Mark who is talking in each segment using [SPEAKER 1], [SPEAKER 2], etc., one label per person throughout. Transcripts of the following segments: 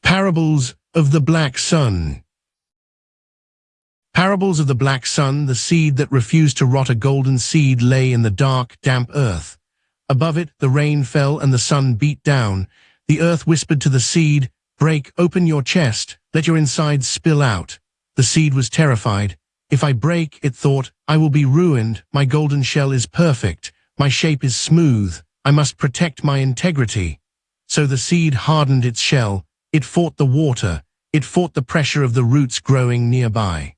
[SPEAKER 1] Parables of the Black Sun. Parables of the black sun, the seed that refused to rot. A golden seed lay in the dark, damp earth. Above it, the rain fell and the sun beat down. The earth whispered to the seed, "Break open your chest, let your insides spill out." The seed was terrified. "If I break," it thought, "I will be ruined. My golden shell is perfect. My shape is smooth. I must protect my integrity." So the seed hardened its shell. It fought the water. It fought the pressure of the roots growing nearby.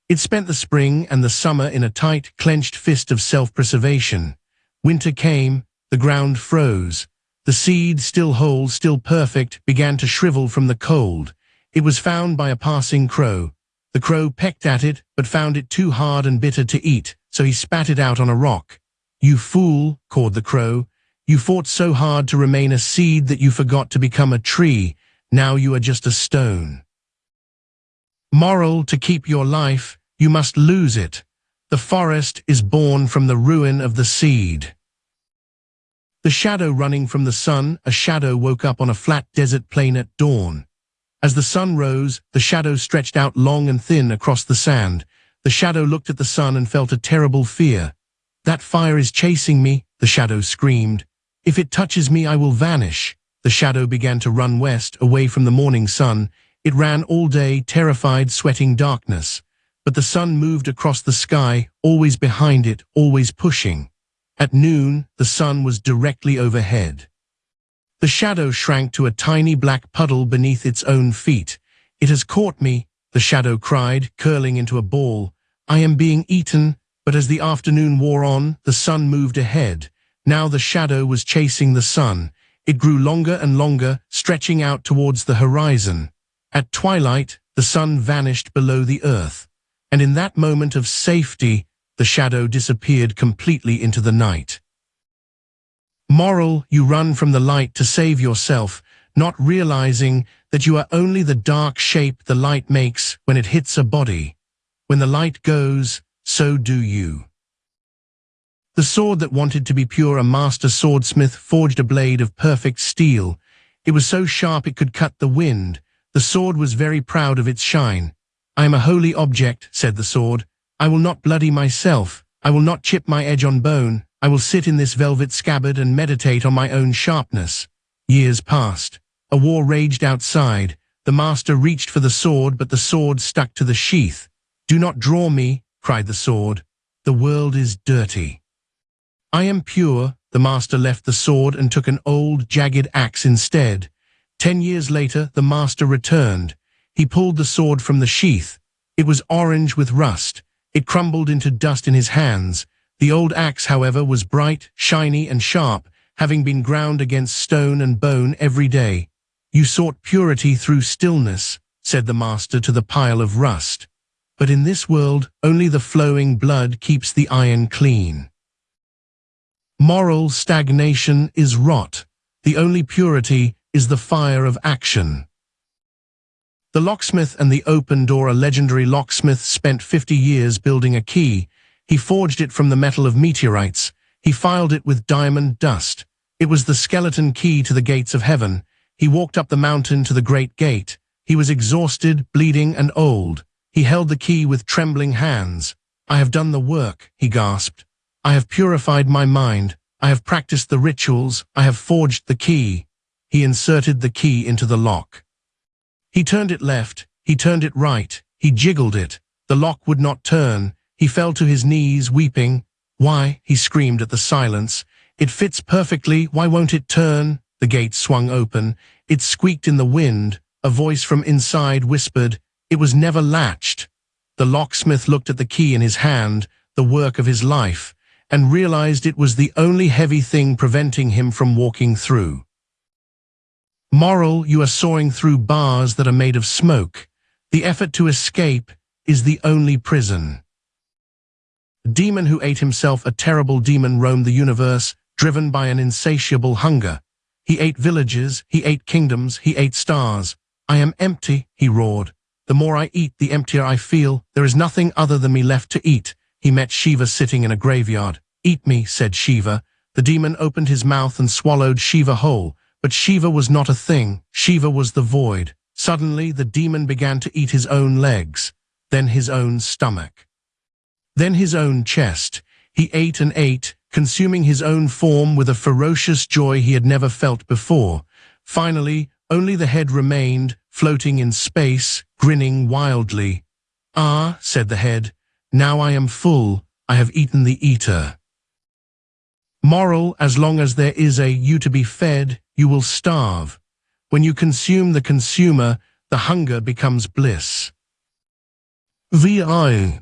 [SPEAKER 1] It spent the spring and the summer in a tight, clenched fist of self-preservation. Winter came, the ground froze. The seed, still whole, still perfect, began to shrivel from the cold. It was found by a passing crow. The crow pecked at it, but found it too hard and bitter to eat, so he spat it out on a rock. "You fool," cawed the crow. "You fought so hard to remain a seed that you forgot to become a tree. Now you are just a stone." Moral: to keep your life, you must lose it. The forest is born from the ruin of the seed. The shadow running from the sun. A shadow woke up on a flat desert plain at dawn. As the sun rose, the shadow stretched out long and thin across the sand. The shadow looked at the sun and felt a terrible fear. "That fire is chasing me," the shadow screamed. "If it touches me, I will vanish." The shadow began to run west, away from the morning sun. It ran all day, terrified, sweating darkness. But the sun moved across the sky, always behind it, always pushing. At noon, the sun was directly overhead. The shadow shrank to a tiny black puddle beneath its own feet. "It has caught me," the shadow cried, curling into a ball. "I am being eaten." But as the afternoon wore on, the sun moved ahead. Now the shadow was chasing the sun. It grew longer and longer, stretching out towards the horizon. At twilight, the sun vanished below the earth. And in that moment of safety, the shadow disappeared completely into the night. Moral: you run from the light to save yourself, not realizing that you are only the dark shape the light makes when it hits a body. When the light goes, so do you. The sword that wanted to be pure. A master swordsmith forged a blade of perfect steel. It was so sharp it could cut the wind. The sword was very proud of its shine. "I am a holy object," said the sword. "I will not bloody myself. I will not chip my edge on bone. I will sit in this velvet scabbard and meditate on my own sharpness." Years passed. A war raged outside. The master reached for the sword, but the sword stuck to the sheath. "Do not draw me," cried the sword. "The world is dirty." "I am pure." The master left the sword and took an old, jagged axe instead. 10 years later, the master returned. He pulled the sword from the sheath. It was orange with rust. It crumbled into dust in his hands. The old axe, however, was bright, shiny, and sharp, having been ground against stone and bone every day. "You sought purity through stillness," said the master to the pile of rust. "But in this world, only the flowing blood keeps the iron clean." Moral: stagnation is rot. The only purity is the fire of action. The locksmith and the open door. A legendary locksmith spent 50 years building a key. He forged it from the metal of meteorites. He filed it with diamond dust. It was the skeleton key to the gates of heaven. He walked up the mountain to the great gate. He was exhausted, bleeding, and old. He held the key with trembling hands. "I have done the work," he gasped. "I have purified my mind. I have practiced the rituals. I have forged the key." He inserted the key into the lock. He turned it left. He turned it right. He jiggled it. The lock would not turn. He fell to his knees, weeping. "Why?" he screamed at the silence. "It fits perfectly. Why won't it turn?" The gate swung open. It squeaked in the wind. A voice from inside whispered, "It was never latched." The locksmith looked at the key in his hand, the work of his life, and realized it was the only heavy thing preventing him from walking through. Moral: you are soaring through bars that are made of smoke. The effort to escape is the only prison. A demon who ate himself. A terrible demon roamed the universe, driven by an insatiable hunger. He ate villages, he ate kingdoms, he ate stars. "I am empty," he roared. "The more I eat, the emptier I feel. There is nothing other than me left to eat." He met Shiva sitting in a graveyard. "Eat me," said Shiva. The demon opened his mouth and swallowed Shiva whole, But Shiva was not a thing. Shiva was the void. Suddenly, the demon began to eat his own legs, then his own stomach, then his own chest. He ate and ate, consuming his own form with a ferocious joy he had never felt before. Finally, only the head remained, floating in space, grinning wildly. "Ah," said the head, "now I am full. I have eaten the eater." Moral: as long as there is a you to be fed, you will starve. When you consume the consumer, the hunger becomes bliss. VI